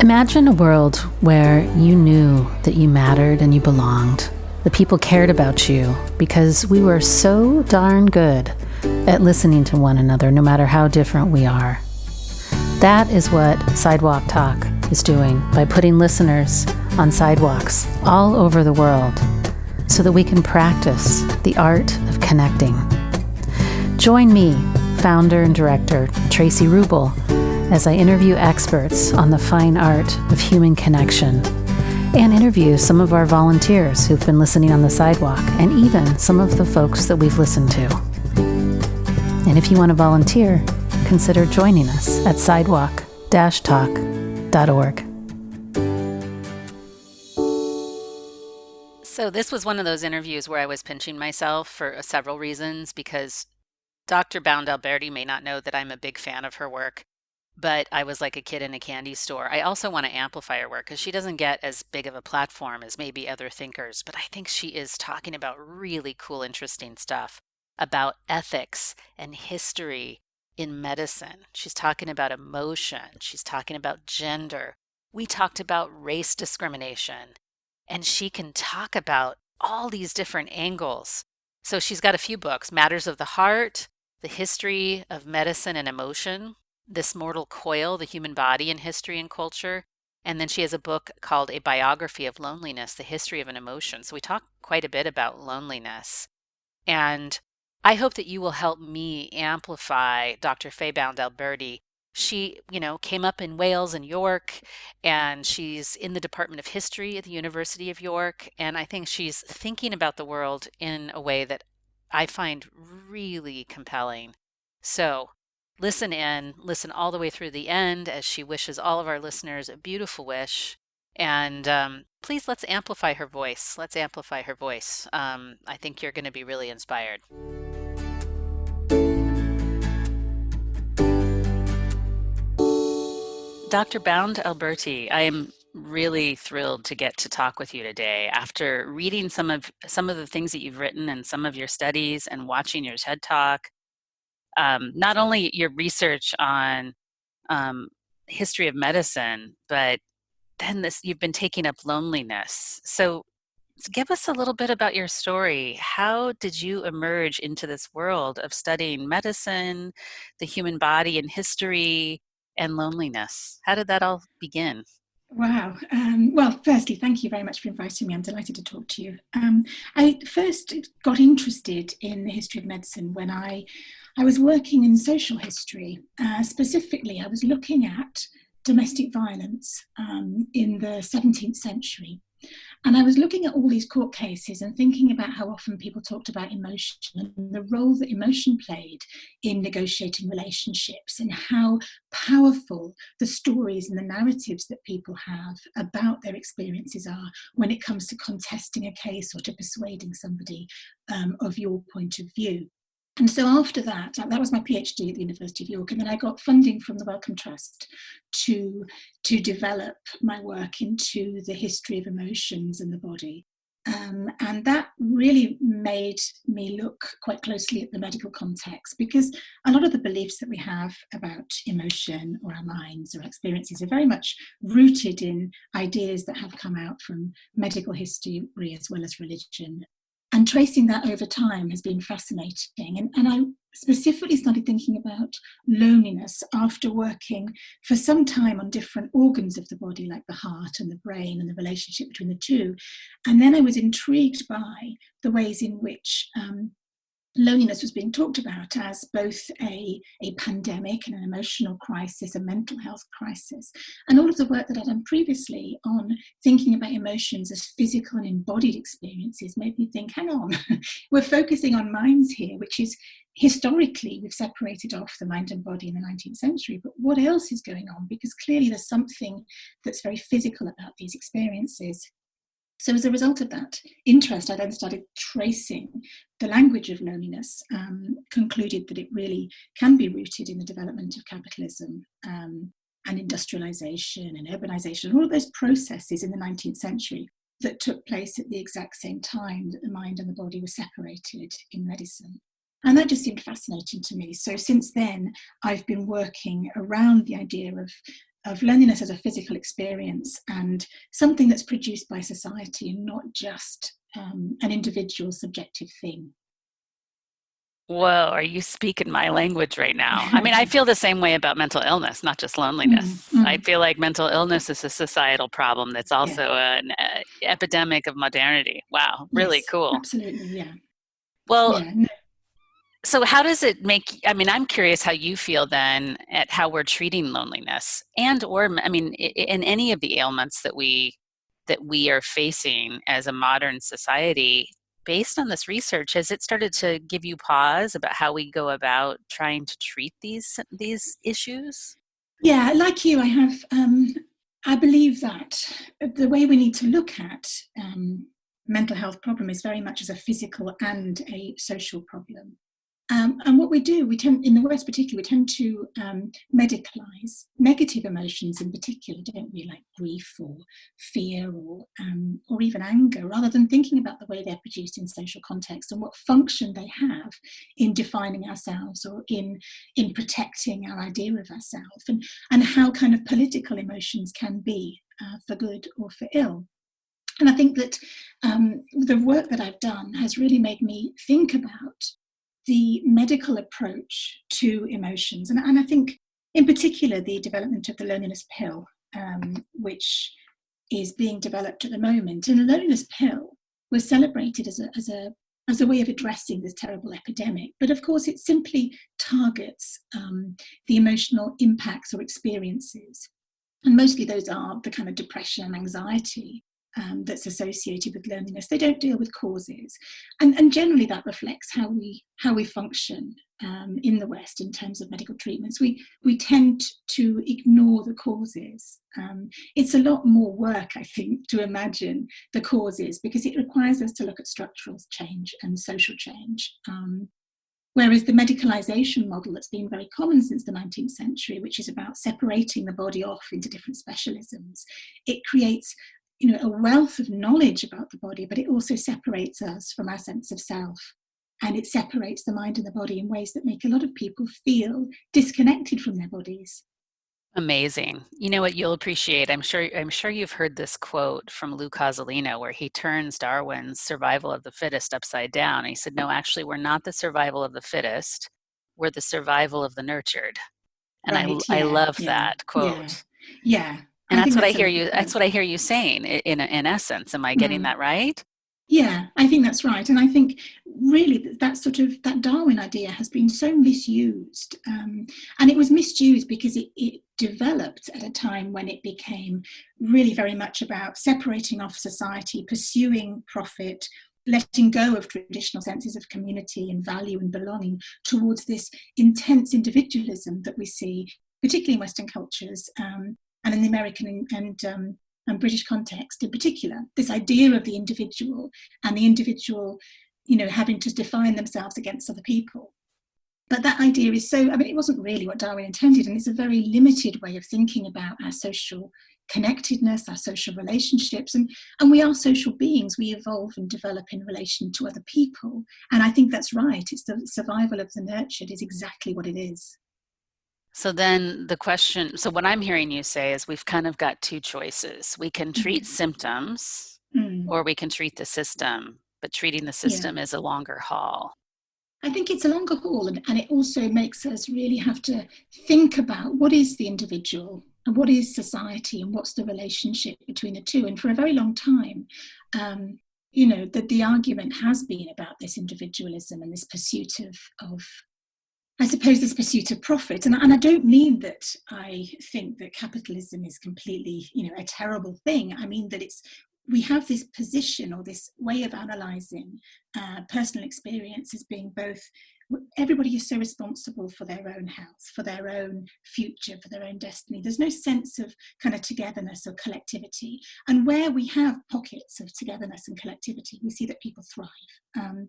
Imagine a world where you knew that you mattered and you belonged. The people cared about you because we were so darn good at listening to one another, no matter how different we are. That is what Sidewalk Talk is doing by putting listeners on sidewalks all over the world so that we can practice the art of connecting. Join me, founder and director Tracy Rubel, as I interview experts on the fine art of human connection and interview some of our volunteers who've been listening on the sidewalk and even some of the folks that we've listened to. And if you want to volunteer, consider joining us at sidewalk-talk.org. So this was one of those interviews where I was pinching myself for several reasons, because Dr. Bound Alberti may not know that I'm a big fan of her work, but I was like a kid in a candy store. I also want to amplify her work because she doesn't get as big of a platform as maybe other thinkers, but I think she is talking about really cool, interesting stuff about ethics and history in medicine. She's talking about emotion. She's talking about gender. We talked about race discrimination, and she can talk about all these different angles. So she's got a few books: Matters of the Heart, The History of Medicine and Emotion, This Mortal Coil, The Human Body in History and Culture. And then she has a book called A Biography of Loneliness, The History of an Emotion. So we talk quite a bit about loneliness. And I hope that you will help me amplify Dr. Fay Bound Alberti. She, came up in Wales and York, and she's in the Department of History at the University of York. And I think she's thinking about the world in a way that I find really compelling. So listen all the way through the end as she wishes all of our listeners a beautiful wish. And please, let's amplify her voice. I think you're going to be really inspired. Dr. Bound Alberti, I am really thrilled to get to talk with you today. After reading some of the things that you've written and some of your studies and watching your TED Talk, not only your research on history of medicine, but then you've been taking up loneliness. So give us a little bit about your story. How did you emerge into this world of studying medicine, the human body and history, and loneliness? How did that all begin? Wow. Well, firstly, thank you very much for inviting me. I'm delighted to talk to you. I first got interested in the history of medicine when I was working in social history. Specifically, I was looking at domestic violence in the 17th century. And I was looking at all these court cases and thinking about how often people talked about emotion and the role that emotion played in negotiating relationships, and how powerful the stories and the narratives that people have about their experiences are when it comes to contesting a case or to persuading somebody of your point of view. And so after that was my PhD at the University of York, and then I got funding from the Wellcome Trust to develop my work into the history of emotions and the body. And that really made me look quite closely at the medical context, because a lot of the beliefs that we have about emotion or our minds or our experiences are very much rooted in ideas that have come out from medical history as well as religion. And tracing that over time has been fascinating. And I specifically started thinking about loneliness after working for some time on different organs of the body, like the heart and the brain and the relationship between the two. And then I was intrigued by the ways in which loneliness was being talked about as both a pandemic and an emotional crisis, a mental health crisis. And all of the work that I'd done previously on thinking about emotions as physical and embodied experiences made me think, hang on, we're focusing on minds here, which is historically we've separated off the mind and body in the 19th century, but what else is going on? Because clearly there's something that's very physical about these experiences. So as a result of that interest, I then started tracing the language of loneliness, concluded that it really can be rooted in the development of capitalism and industrialization and urbanization, and all of those processes in the 19th century that took place at the exact same time that the mind and the body were separated in medicine. And that just seemed fascinating to me. So since then, I've been working around the idea of loneliness as a physical experience and something that's produced by society and not just an individual subjective thing. Whoa, are you speaking my language right now? I mean, I feel the same way about mental illness, not just loneliness. I feel like mental illness is a societal problem that's also an epidemic of modernity. Wow, really yes, cool. Absolutely, yeah. Well, yeah, no. so how does it make, I mean, I'm curious how you feel then at how we're treating loneliness I mean, in any of the ailments that we are facing as a modern society. Based on this research, has it started to give you pause about how we go about trying to treat these issues? Yeah, like you, I believe that the way we need to look at mental health problem is very much as a physical and a social problem. And what we do, we tend, in the West particularly, we tend to medicalize negative emotions in particular, don't we, like grief or fear or even anger, rather than thinking about the way they're produced in social context and what function they have in defining ourselves or in protecting our idea of ourselves, and how kind of political emotions can be for good or for ill. And I think that the work that I've done has really made me think about the medical approach to emotions. And I think, in particular, the development of the loneliness pill, which is being developed at the moment. And the loneliness pill was celebrated as a way of addressing this terrible epidemic. But of course, it simply targets the emotional impacts or experiences. And mostly those are the kind of depression and anxiety that's associated with loneliness. They don't deal with causes, and generally that reflects how we function in the West in terms of medical treatments. We tend to ignore the causes. It's a lot more work, I think, to imagine the causes, because it requires us to look at structural change and social change. Whereas the medicalization model that's been very common since the 19th century, which is about separating the body off into different specialisms, it creates a wealth of knowledge about the body, but it also separates us from our sense of self. And it separates the mind and the body in ways that make a lot of people feel disconnected from their bodies. Amazing. You know what you'll appreciate? I'm sure you've heard this quote from Lou Cozolino where he turns Darwin's survival of the fittest upside down. And he said, no, actually, we're not the survival of the fittest. We're the survival of the nurtured. And Right, I yeah, love yeah, that yeah, quote. yeah. And I think that's a that's what I hear you saying in essence. Am I getting mm. that right? Yeah, I think that's right. And I think really that Darwin idea has been so misused. And it was misused because it developed at a time when it became really very much about separating off society, pursuing profit, letting go of traditional senses of community and value and belonging towards this intense individualism that we see, particularly in Western cultures and in the American and British context in particular, this idea of the individual and the individual, having to define themselves against other people. But that idea is it wasn't really what Darwin intended, and it's a very limited way of thinking about our social connectedness, our social relationships, and we are social beings. We evolve and develop in relation to other people. And I think that's right. It's the survival of the nurtured is exactly what it is. So then so what I'm hearing you say is we've kind of got two choices. We can treat symptoms or we can treat the system, but treating the system is a longer haul. I think it's a longer haul, and it also makes us really have to think about what is the individual and what is society and what's the relationship between the two. And for a very long time, the argument has been about this individualism and this pursuit of I suppose, this pursuit of profit. And I don't mean that I think that capitalism is completely, a terrible thing. I mean that we have this position or this way of analysing personal experience as being both, everybody is so responsible for their own health, for their own future, for their own destiny. There's no sense of kind of togetherness or collectivity. And where we have pockets of togetherness and collectivity, we see that people thrive.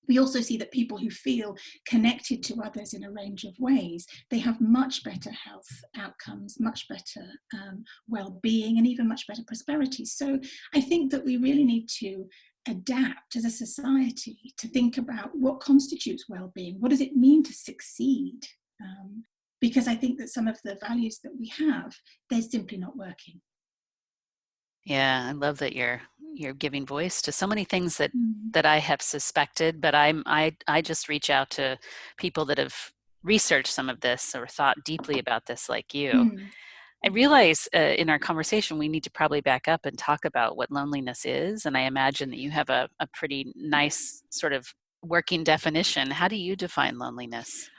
We also see that people who feel connected to others in a range of ways, they have much better health outcomes, much better well-being, and even much better prosperity. So I think that we really need to adapt as a society to think about what constitutes well-being. What does it mean to succeed? because I think that some of the values that we have, they're simply not working. Yeah, I love that you're giving voice to so many things that Mm. I have suspected, but I just reach out to people that have researched some of this or thought deeply about this, like you. Mm. I realize in our conversation we need to probably back up and talk about what loneliness is, and I imagine that you have a pretty nice sort of working definition. How do you define loneliness?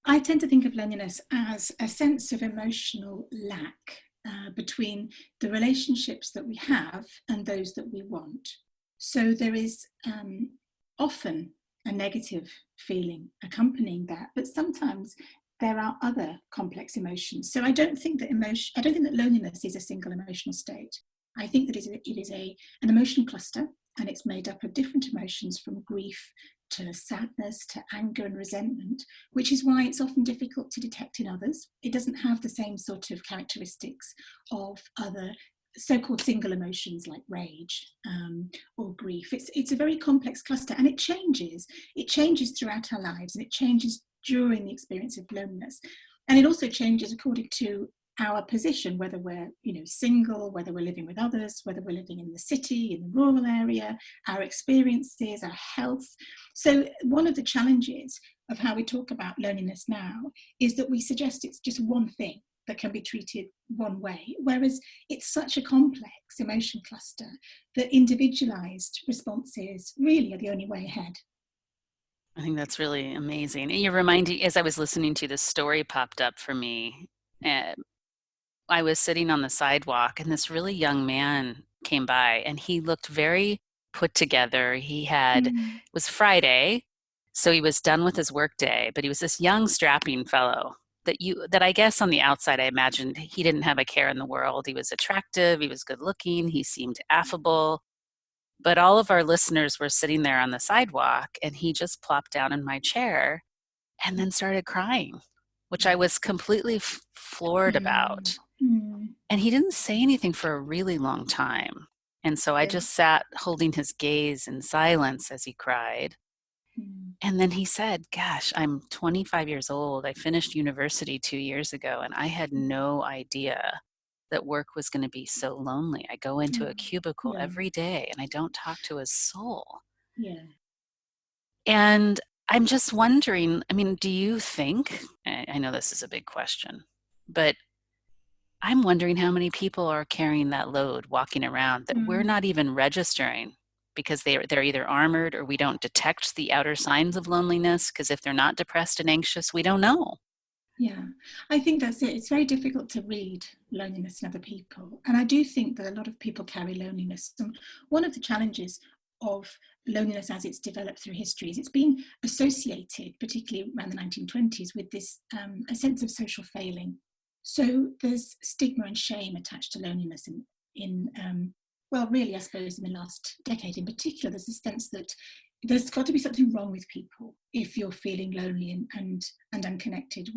I tend to think of loneliness as a sense of emotional lack between the relationships that we have and those that we want. So there is often a negative feeling accompanying that, but sometimes there are other complex emotions. So I don't think that loneliness is a single emotional state. I think that it is an emotion cluster, and it's made up of different emotions from grief to sadness to anger and resentment, which is why it's often difficult to detect in others. It doesn't have the same sort of characteristics of other so-called single emotions like rage or grief. It's a very complex cluster, and it changes. It changes throughout our lives, and it changes during the experience of loneliness. And it also changes according to our position, whether we're single, whether we're living with others, whether we're living in the city, in the rural area, our experiences, our health. So one of the challenges of how we talk about loneliness now is that we suggest it's just one thing that can be treated one way, whereas it's such a complex emotion cluster that individualized responses really are the only way ahead. I think that's really amazing. And you're reminding, as I was listening to this story popped up for me. uh, I was sitting on the sidewalk and this really young man came by and he looked very put together. It Mm, was Friday, so he was done with his workday, but he was this young strapping fellow that I guess on the outside I imagined he didn't have a care in the world. He was attractive, he was good looking, he seemed affable. But all of our listeners were sitting there on the sidewalk and he just plopped down in my chair and then started crying, which I was completely floored mm, about. mm, And he didn't say anything for a really long time. And so I yeah, just sat holding his gaze in silence as he cried. mm, And then he said, gosh, I'm 25 years old. I finished university 2 years ago, and I had no idea that work was going to be so lonely. I go into a cubicle yeah, every day and I don't talk to a soul. yeah. And I'm just wondering, I mean, do you think, I know this is a big question, but I'm wondering how many people are carrying that load, walking around that we're Mm. not even registering because they're either armored or we don't detect the outer signs of loneliness because if they're not depressed and anxious, we don't know. Yeah, I think that's it. It's very difficult to read loneliness in other people. And I do think that a lot of people carry loneliness. And one of the challenges of loneliness as it's developed through history is it's been associated, particularly around the 1920s, with this a sense of social failing. So there's stigma and shame attached to loneliness well, really, I suppose in the last decade in particular, there's this sense that there's got to be something wrong with people if you're feeling lonely and unconnected.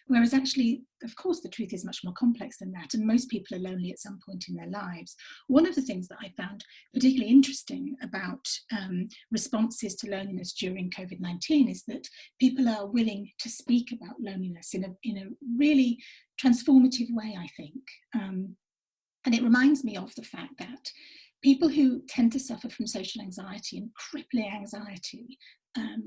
Whereas actually, of course, the truth is much more complex than that, and most people are lonely at some point in their lives. One of the things that I found particularly interesting about responses to loneliness during COVID-19 is that people are willing to speak about loneliness in a really transformative way, I think. And it reminds me of the fact that people who tend to suffer from social anxiety and crippling anxiety um,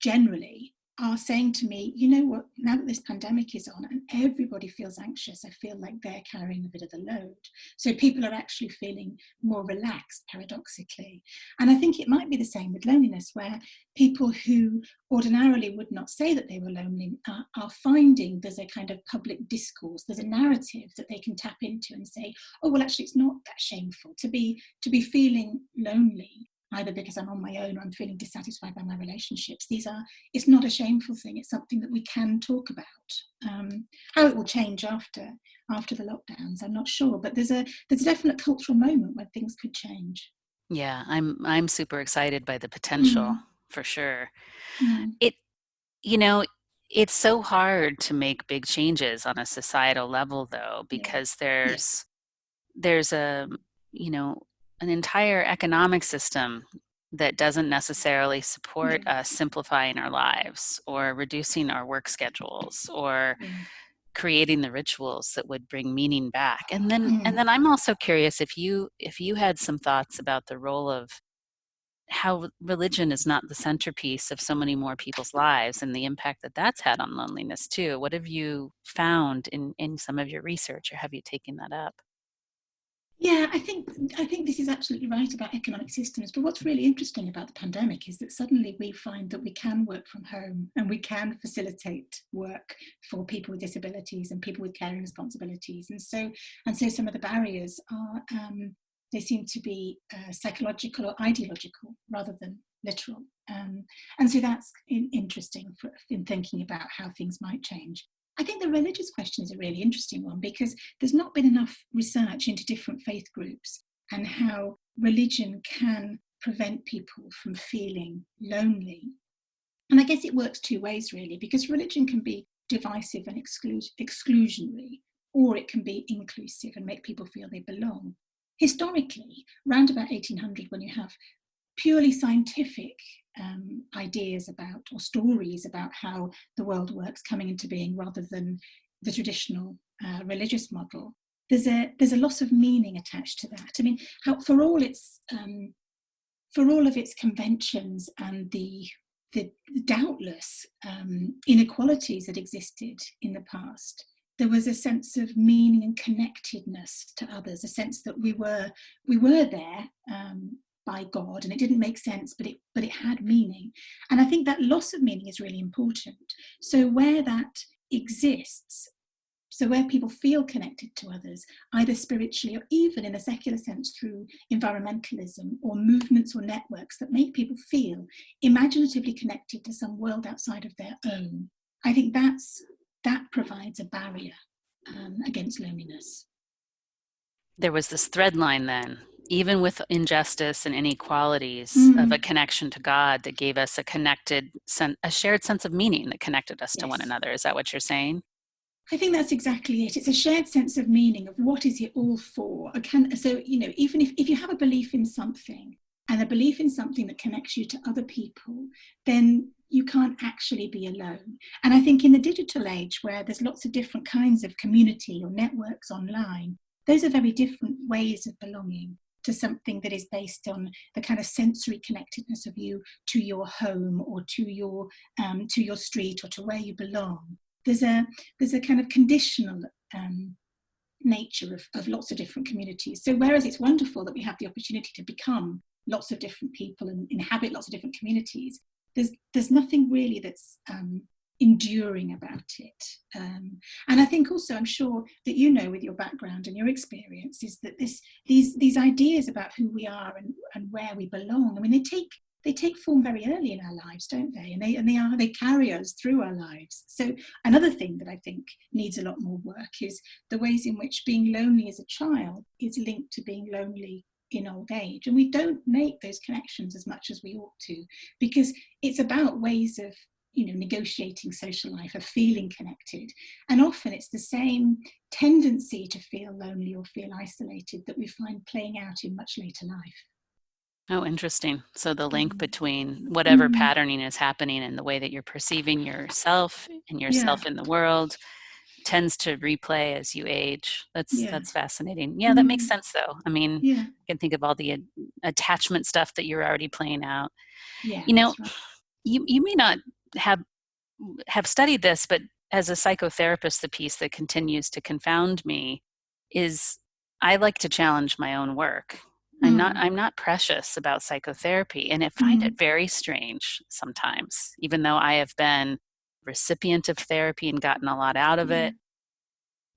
generally are saying to me, you know what, now that this pandemic is on and everybody feels anxious, I feel like they're carrying a bit of the load. So people are actually feeling more relaxed, paradoxically. And I think it might be the same with loneliness, where people who ordinarily would not say that they were lonely are finding there's a kind of public discourse, there's a narrative that they can tap into and say, oh, well, actually, it's not that shameful to be feeling lonely, either because I'm on my own or I'm feeling dissatisfied by my relationships. It's not a shameful thing. It's something that we can talk about. How it will change after the lockdowns, I'm not sure, but there's a definite cultural moment where things could change. Yeah, I'm super excited by the potential Mm, for sure. mm, It, you know, it's so hard to make big changes on a societal level though, yeah, because yeah, there's a, you know, an entire economic system that doesn't necessarily support Yeah. us simplifying our lives or reducing our work schedules or Yeah. creating the rituals that would bring meaning back. And Mm. then I'm also curious if you had some thoughts about the role of how religion is not the centerpiece of so many more people's lives and the impact that that's had on loneliness too. What have you found in some of your research, or have you taken that up? Yeah, I think this is absolutely right about economic systems. But what's really interesting about the pandemic is that suddenly we find that we can work from home and we can facilitate work for people with disabilities and people with caring responsibilities. And so some of the barriers are they seem to be psychological or ideological rather than literal. And so that's interesting in thinking about how things might change. I think the religious question is a really interesting one because there's not been enough research into different faith groups and how religion can prevent people from feeling lonely. And I guess it works two ways, really, because religion can be divisive and exclusionary, or it can be inclusive and make people feel they belong. Historically, around about 1800, when you have purely scientific ideas about or stories about how the world works coming into being rather than the traditional religious model, there's a loss of meaning attached to that. I mean, for all of its conventions and the doubtless inequalities that existed in the past, there was a sense of meaning and connectedness to others, a sense that we were there by God, and it didn't make sense, but it had meaning. And I think that loss of meaning is really important. So where that exists, so where people feel connected to others, either spiritually or even in a secular sense through environmentalism or movements or networks that make people feel imaginatively connected to some world outside of their own, I think that provides a barrier against loneliness. There was this thread line then, even with injustice and inequalities, of a Mm, connection to God that gave us a shared sense of meaning that connected us to one yes. another. Is that what you're saying? I think that's exactly it. It's a shared sense of meaning of what is it all for. So, even if you have a belief in something and a belief in something that connects you to other people, then you can't actually be alone. And I think in the digital age where there's lots of different kinds of community or networks online, those are very different ways of belonging to something that is based on the kind of sensory connectedness of you to your home or to your street or to where you belong. There's a kind of conditional nature of lots of different communities. So whereas it's wonderful that we have the opportunity to become lots of different people and inhabit lots of different communities, there's nothing really that's enduring about it. And I think also, I'm sure that with your background and your experience, is that these ideas about who we are and where we belong, I mean, they take form very early in our lives, don't they? And they carry us through our lives. So another thing that I think needs a lot more work is the ways in which being lonely as a child is linked to being lonely in old age. And we don't make those connections as much as we ought to, because it's about ways of negotiating social life, of feeling connected. And often it's the same tendency to feel lonely or feel isolated that we find playing out in much later life. Oh, interesting. So the link Mm. between whatever Mm. patterning is happening and the way that you're perceiving yourself and Yeah. yourself in the world tends to replay as you age. Yeah. That's fascinating. Yeah, that makes Mm. sense though. I mean, Yeah. I can think of all the attachment stuff that you're already playing out. Yeah, You know, that's right. you may not have studied this, but as a psychotherapist, the piece that continues to confound me is I like to challenge my own work. Mm. I'm not precious about psychotherapy, and I find it Mm. very strange sometimes, even though I have been recipient of therapy and gotten a lot out of Yeah. it,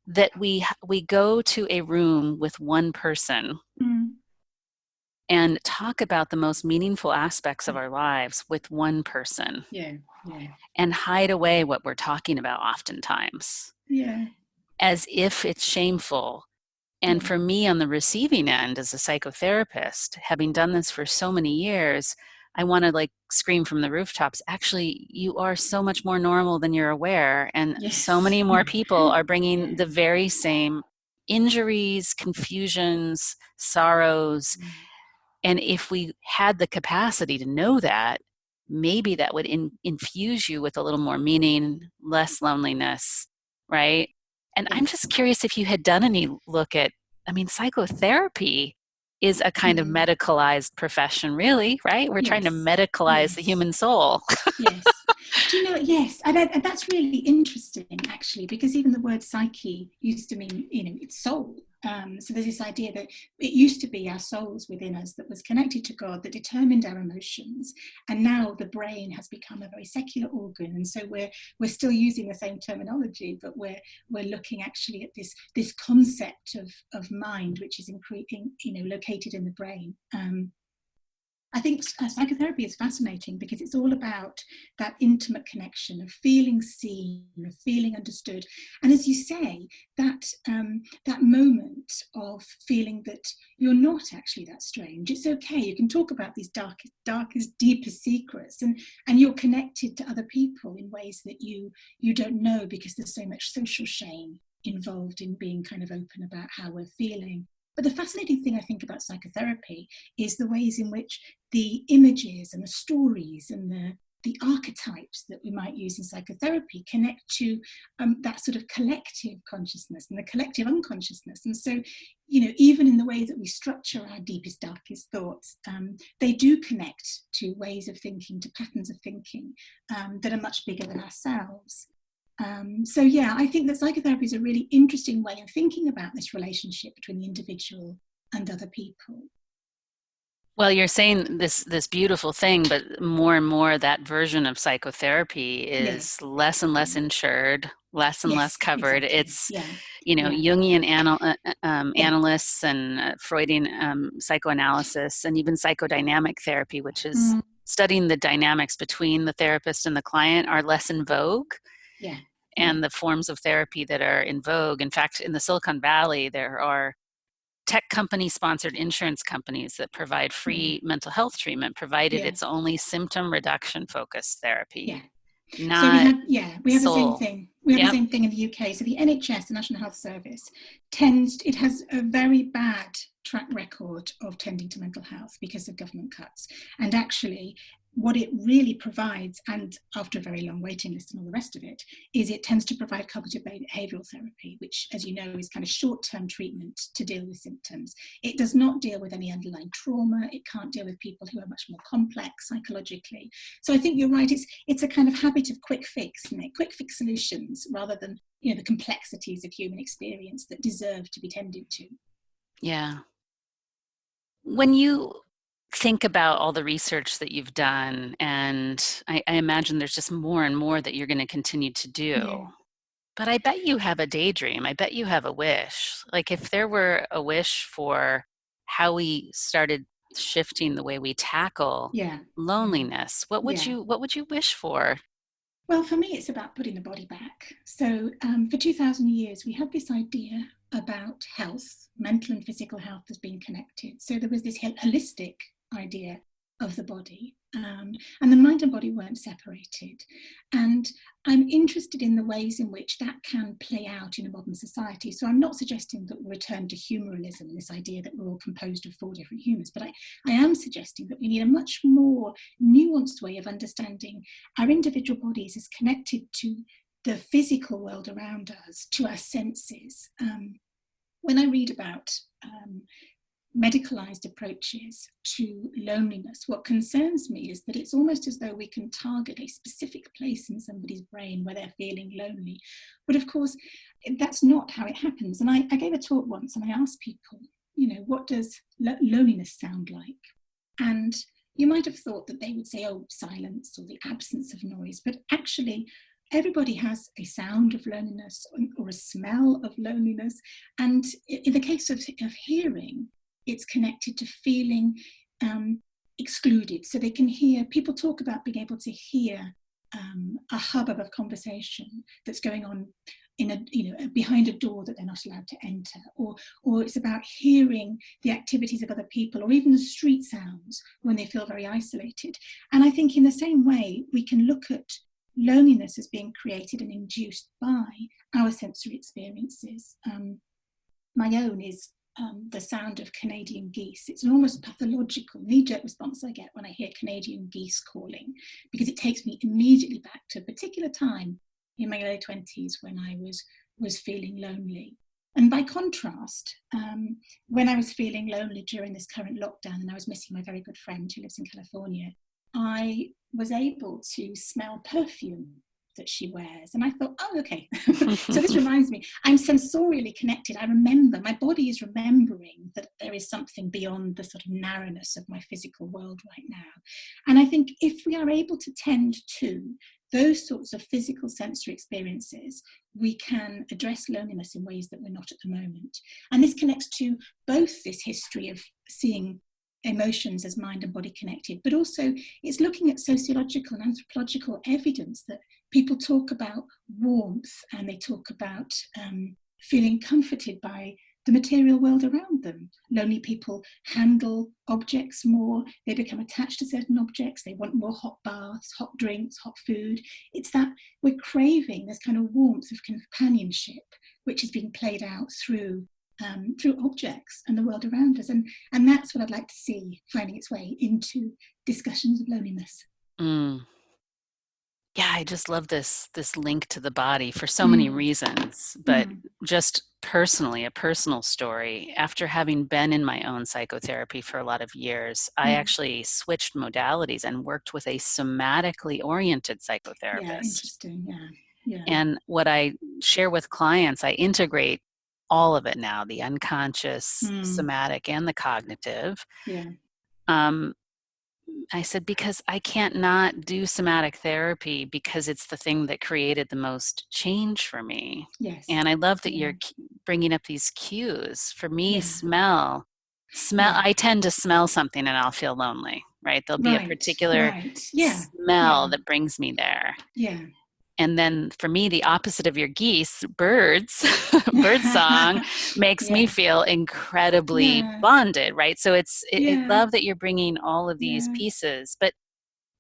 that we go to a room with one person Mm. and talk about the most meaningful aspects of our lives with one person Yeah. Yeah. and hide away what we're talking about oftentimes Yeah. as if it's shameful. And Yeah. for me, on the receiving end as a psychotherapist, having done this for so many years, I want to like scream from the rooftops, actually, you are so much more normal than you're aware. And so Yes. many more people are bringing Yeah. the very same injuries, confusions, sorrows, And if we had the capacity to know that, maybe that would infuse you with a little more meaning, less loneliness, right? And I'm Yes. just curious if you had done any look at, I mean, psychotherapy is a kind of medicalized profession, really, right? We're trying to Yes. medicalize the Yes. human soul. Yes. Do you know, yes, and that's really interesting, actually, because even the word psyche used to mean, it's soul. So there's this idea that it used to be our souls within us that was connected to God, that determined our emotions, and now the brain has become a very secular organ, and so we're still using the same terminology, but we're looking actually at this concept of mind, which is located in the brain. I think psychotherapy is fascinating because it's all about that intimate connection of feeling seen, of feeling understood, and as you say, that moment of feeling that you're not actually that strange. It's okay. You can talk about these darkest, deepest secrets, and you're connected to other people in ways that you don't know because there's so much social shame involved in being kind of open about how we're feeling. But the fascinating thing I think about psychotherapy is the ways in which the images and the stories and the archetypes that we might use in psychotherapy connect to that sort of collective consciousness and the collective unconsciousness. And so, even in the way that we structure our deepest, darkest thoughts, they do connect to ways of thinking, to patterns of thinking that are much bigger than ourselves. So yeah, I think that psychotherapy is a really interesting way of thinking about this relationship between the individual and other people. Well, you're saying this beautiful thing, but more and more that version of psychotherapy Yeah. is less and less insured, less and less Yes, covered. exactly. It's, Yeah. Yeah. Jungian Yeah. analysts and Freudian psychoanalysis and even psychodynamic therapy, which is Mm. studying the dynamics between the therapist and the client, are less in vogue. Yeah. Yeah. And the forms of therapy that are in vogue, in fact, in the Silicon Valley, there are tech company sponsored insurance companies that provide Mm. free mental health treatment, provided Yeah. it's only symptom reduction focused therapy, Yeah. So not we have the same soul. thing. We have the Yep. same thing in the UK. So the NHS, the National Health Service, it has a very bad track record of tending to mental health because of government cuts. And actually, what it really provides, and after a very long waiting list and all the rest of it, is it tends to provide cognitive behavioral therapy, which, as you know, is kind of short-term treatment to deal with symptoms. It does not deal with any underlying trauma. It can't deal with people who are much more complex psychologically. So I think you're right. It's a kind of habit of quick fix, quick fix solutions rather than the complexities of human experience that deserve to be tended to. Yeah. When you think about all the research that you've done, and I imagine there's just more and more that you're going to continue to Yeah. do, but I bet you have a daydream. I bet you have a wish. Like if there were a wish for how we started shifting the way we tackle Yeah. Mm. loneliness, Yeah. what would you wish for? Well, for me, it's about putting the body back. So, for 2,000 years, we had this idea about health, mental and physical health as being connected. So, there was this holistic idea of the body, and the mind and body weren't separated. And I'm interested in the ways in which that can play out in a modern society. So, I'm not suggesting that we return to humorism, this idea that we're all composed of 4 different humans, but I am suggesting that we need a much more nuanced way of understanding our individual bodies is connected to the physical world around us, to our senses. When I read about medicalized approaches to loneliness, what concerns me is that it's almost as though we can target a specific place in somebody's brain where they're feeling lonely. But of course, that's not how it happens. And I gave a talk once and I asked people, what does loneliness sound like? And you might have thought that they would say, oh, silence or the absence of noise. But actually, everybody has a sound of loneliness or a smell of loneliness. And in the case of hearing, it's connected to feeling excluded. So they can hear, people talk about being able to hear a hubbub of conversation that's going on behind a door that they're not allowed to enter, or it's about hearing the activities of other people, or even the street sounds when they feel very isolated. And I think in the same way, we can look at loneliness as being created and induced by our sensory experiences. My own is the sound of Canadian geese. It's an almost pathological knee-jerk response I get when I hear Canadian geese calling, because it takes me immediately back to a particular time in my early 20s when I was feeling lonely. And by contrast, when I was feeling lonely during this current lockdown and I was missing my very good friend who lives in California, I was able to smell perfume that she wears. And I thought, oh, okay. So this reminds me, I'm sensorially connected. I remember, my body is remembering that there is something beyond the sort of narrowness of my physical world right now. And I think if we are able to tend to those sorts of physical sensory experiences, we can address loneliness in ways that we're not at the moment. And this connects to both this history of seeing emotions as mind and body connected, but also it's looking at sociological and anthropological evidence that people talk about warmth and they talk about feeling comforted by the material world around them. Lonely people handle objects more, they become attached to certain objects, they want more hot baths, hot drinks, hot food. It's that we're craving this kind of warmth of companionship, which is being played out through objects and the world around us. And that's what I'd like to see finding its way into discussions of loneliness. Mm. Yeah, I just love this link to the body for so many reasons, but just personally, a personal story. After having been in my own psychotherapy for a lot of years, I actually switched modalities and worked with a somatically oriented psychotherapist. Yeah, interesting. Yeah. And what I share with clients, I integrate all of it now, the unconscious, somatic, and the cognitive. Yeah. I said, because I can't not do somatic therapy because it's the thing that created the most change for me. Yes. And I love that you're bringing up these cues. For me, smell. I tend to smell something and I'll feel lonely, right? There'll be a particular smell that brings me there. Yeah. And then for me, the opposite of your geese, birds, bird song makes me feel incredibly bonded, right? So I love that you're bringing all of these pieces, but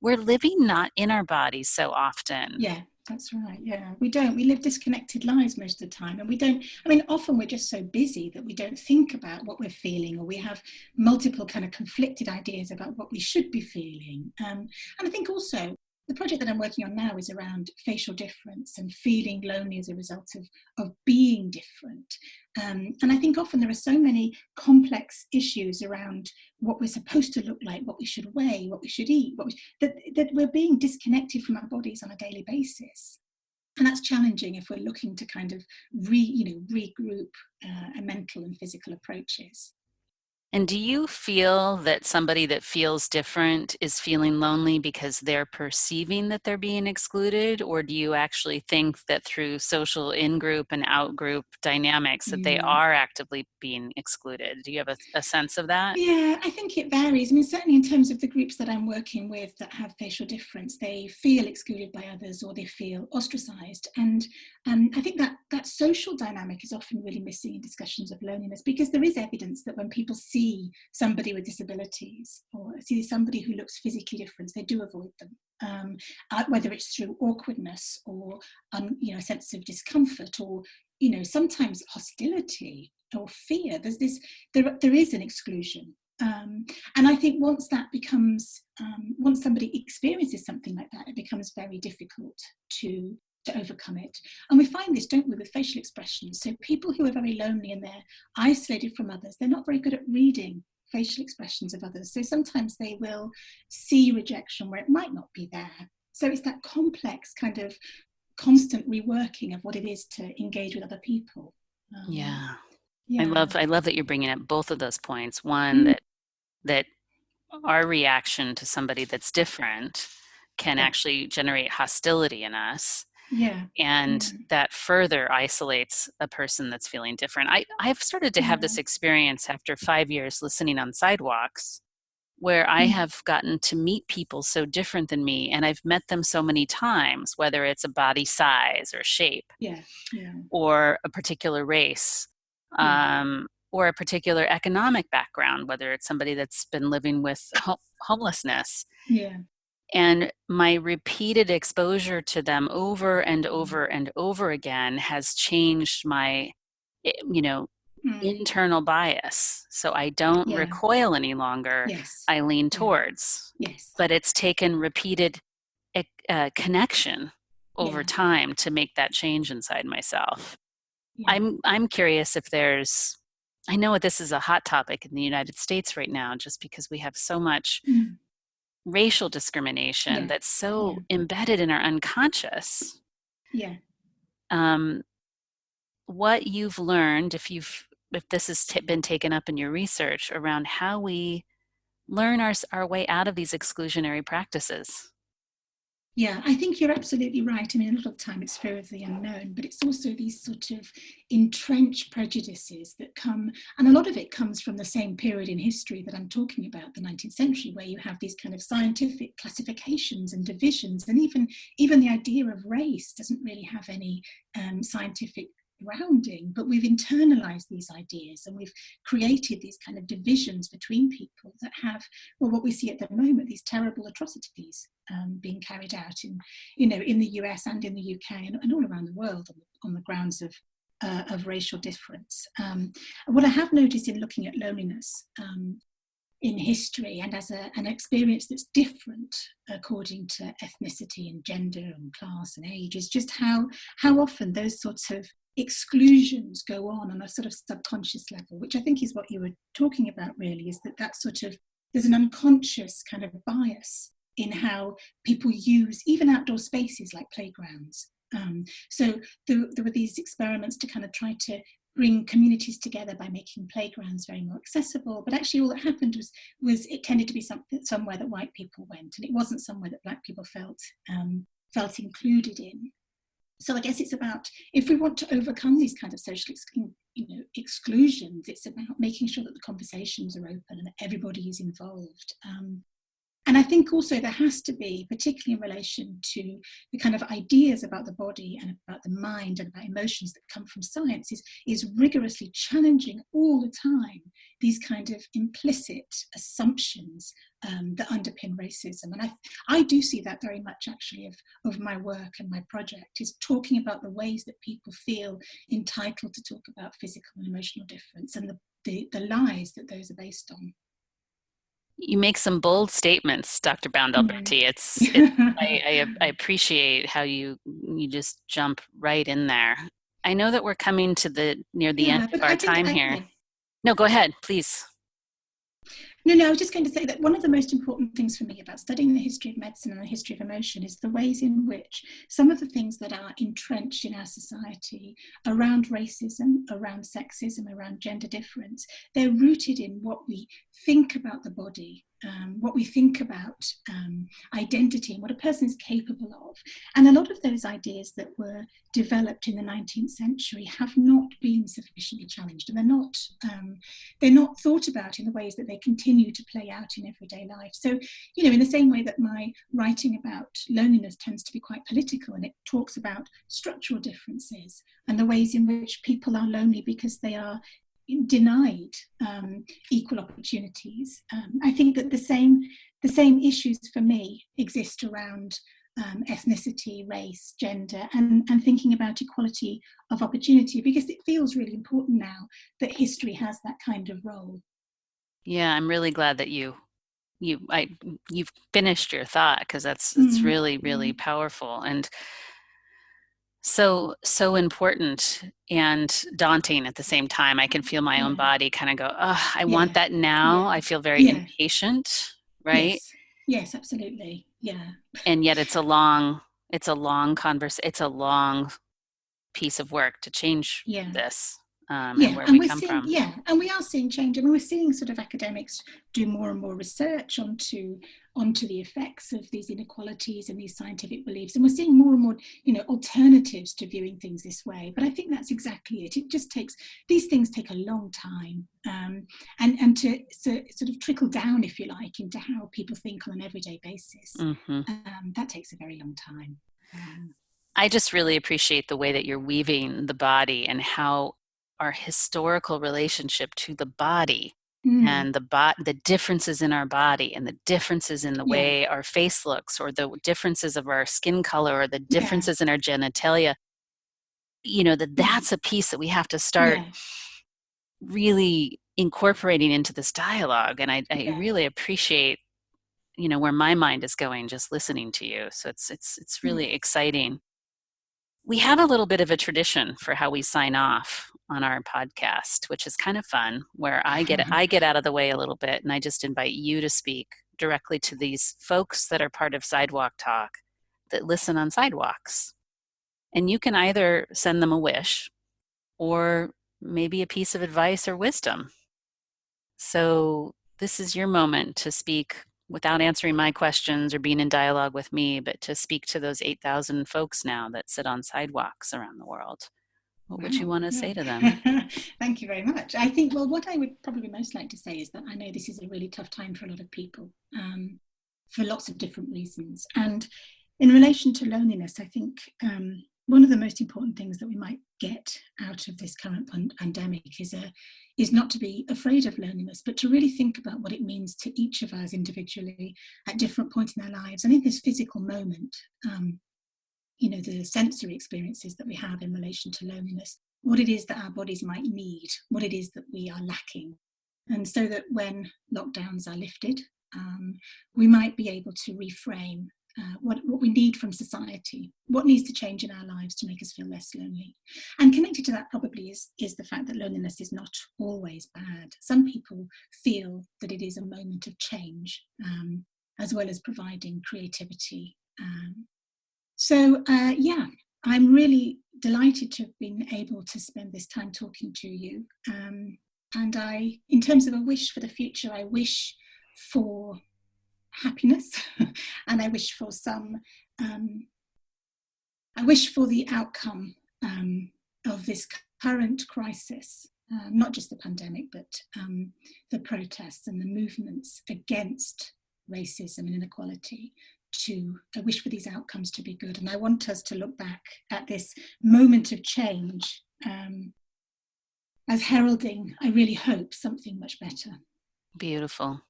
we're living not in our bodies so often. Yeah, that's right. Yeah, we live disconnected lives most of the time. And often we're just so busy that we don't think about what we're feeling, or we have multiple kind of conflicted ideas about what we should be feeling. And I think also, the project that I'm working on now is around facial difference and feeling lonely as a result of being different. And I think often there are so many complex issues around what we're supposed to look like, what we should weigh, what we should eat, that we're being disconnected from our bodies on a daily basis. And that's challenging if we're looking to kind of regroup mental and physical approaches. And do you feel that somebody that feels different is feeling lonely because they're perceiving that they're being excluded? Or do you actually think that through social in-group and out-group dynamics that they are actively being excluded? Do you have a sense of that? Yeah, I think it varies. I mean, certainly in terms of the groups that I'm working with that have facial difference, they feel excluded by others or they feel ostracized. And I think that social dynamic is often really missing in discussions of loneliness, because there is evidence that when people see somebody with disabilities or see somebody who looks physically different, they do avoid them, whether it's through awkwardness or a sense of discomfort or sometimes hostility or fear. There is an exclusion, and I think once somebody experiences something like that, it becomes very difficult to overcome it. And we find this, don't we, with facial expressions. So people who are very lonely and they're isolated from others, they're not very good at reading facial expressions of others. So sometimes they will see rejection where it might not be there. So it's that complex kind of constant reworking of what it is to engage with other people. Yeah. I love that you're bringing up both of those points. One, that our reaction to somebody that's different can actually generate hostility in us. And that further isolates a person that's feeling different. I've started to have this experience after 5 years listening on sidewalks, where I have gotten to meet people so different than me, and I've met them so many times, whether it's a body size or shape, or a particular race, or a particular economic background, whether it's somebody that's been living with homelessness. And my repeated exposure to them over and over and over again has changed my, internal bias. So I don't Yeah. recoil any longer, Yes. I lean Yeah. towards. Yes. But it's taken repeated connection over Yeah. time to make that change inside myself. Yeah. I'm curious if there's, I know this is a hot topic in the United States right now, just because we have so much Mm. racial discrimination Yeah. that's so Yeah. embedded in our unconscious. Yeah. Um, what you've learned, if this has been taken up in your research around how we learn our way out of these exclusionary practices. Yeah, I think you're absolutely right. I mean, a lot of the time it's fear of the unknown, but it's also these sort of entrenched prejudices that come, and a lot of it comes from the same period in history that I'm talking about, the 19th century, where you have these kind of scientific classifications and divisions, and even the idea of race doesn't really have any scientific grounding, but we've internalized these ideas and we've created these kind of divisions between people that have, well, what we see at the moment, these terrible atrocities being carried out in the US and in the UK and all around the world on the grounds of racial difference. What I have noticed in looking at loneliness in history and as an experience that's different according to ethnicity and gender and class and age is just how often those sorts of exclusions go on a sort of subconscious level, which I think is what you were talking about really, is that sort of, there's an unconscious kind of bias in how people use even outdoor spaces like playgrounds. So there were these experiments to kind of try to bring communities together by making playgrounds very more accessible, but actually all that happened was it tended to be somewhere that white people went, and it wasn't somewhere that black people felt included in. So I guess it's about, if we want to overcome these kind of social exclusions, it's about making sure that the conversations are open and that everybody is involved. And I think also there has to be, particularly in relation to the kind of ideas about the body and about the mind and about emotions that come from science, is rigorously challenging all the time these kind of implicit assumptions that underpin racism. And I do see that very much actually of my work and my project, is talking about the ways that people feel entitled to talk about physical and emotional difference and the lies that those are based on. You make some bold statements, Dr. Bound Mm. Alberti. I appreciate how you just jump right in there. I know that we're coming to near the end Yeah, of but our I think time here. No, go ahead, please. No, I was just going to say that one of the most important things for me about studying the history of medicine and the history of emotion is the ways in which some of the things that are entrenched in our society around racism, around sexism, around gender difference, they're rooted in what we think about the body, what we think about identity and what a person is capable of. And a lot of those ideas that were developed in the 19th century have not been sufficiently challenged, and they're not thought about in the ways that they continue to play out in everyday life. So, in the same way that my writing about loneliness tends to be quite political, and it talks about structural differences and the ways in which people are lonely because they are denied equal opportunities. I think that the same issues for me exist around ethnicity, race, gender, and thinking about equality of opportunity, because it feels really important now that history has that kind of role. Yeah, I'm really glad that you've finished your thought, because it's really, really powerful and so important and daunting at the same time. I can feel my own body kind of go, oh, I want that now. I feel very impatient, right? Yes, absolutely. Yeah. And yet it's a long piece of work to change this. And where we come from. And we are seeing change. I mean, we're seeing sort of academics do more and more research onto the effects of these inequalities and these scientific beliefs, and we're seeing more and more, alternatives to viewing things this way. But I think that's exactly it. It just takes, these things take a long time, and to sort of trickle down, if you like, into how people think on an everyday basis. That takes a very long time. I just really appreciate the way that you're weaving the body and how our historical relationship to the body and the differences in our body and the differences in the way our face looks, or the differences of our skin color, or the differences in our genitalia, that's a piece that we have to start really incorporating into this dialogue. And I really appreciate, where my mind is going just listening to you. So it's really exciting. We have a little bit of a tradition for how we sign off on our podcast, which is kind of fun, where I get out of the way a little bit and I just invite you to speak directly to these folks that are part of Sidewalk Talk that listen on sidewalks. And you can either send them a wish or maybe a piece of advice or wisdom. So this is your moment to speak without answering my questions or being in dialogue with me, but to speak to those 8,000 folks now that sit on sidewalks around the world. What would you want to say to them? Thank you very much. I think, well, what I would probably most like to say is that I know this is a really tough time for a lot of people, for lots of different reasons. And in relation to loneliness, I think one of the most important things that we might get out of this current pandemic is not to be afraid of loneliness, but to really think about what it means to each of us individually at different points in our lives. And in this physical moment, the sensory experiences that we have in relation to loneliness, what it is that our bodies might need, what it is that we are lacking. And so that when lockdowns are lifted, we might be able to reframe what we need from society, what needs to change in our lives to make us feel less lonely. And connected to that probably is the fact that loneliness is not always bad. Some people feel that it is a moment of change, as well as providing creativity. I'm really delighted to have been able to spend this time talking to you. And in terms of a wish for the future, I wish for happiness and I wish for the outcome of this current crisis, not just the pandemic, but the protests and the movements against racism and inequality. I wish for these outcomes to be good. And I want us to look back at this moment of change as heralding, I really hope, something much better. Beautiful.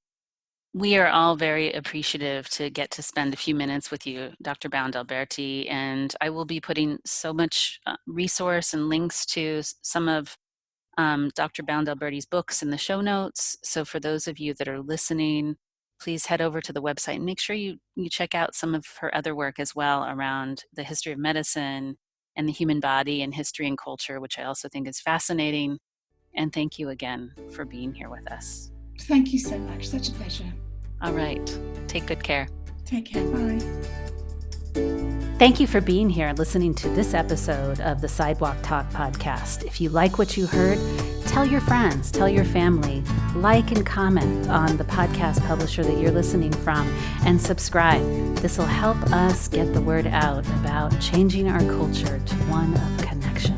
We are all very appreciative to get to spend a few minutes with you, Dr. Bound Alberti, and I will be putting so much resource and links to some of Dr. Bound Alberti's books in the show notes. So for those of you that are listening, please head over to the website and make sure you check out some of her other work as well around the history of medicine and the human body and history and culture, which I also think is fascinating. And thank you again for being here with us. Thank you so much. Such a pleasure. All right. Take good care. Take care. Bye. Thank you for being here and listening to this episode of the Sidewalk Talk podcast. If you like what you heard, tell your friends, tell your family, like and comment on the podcast publisher that you're listening from, and subscribe. This will help us get the word out about changing our culture to one of connection.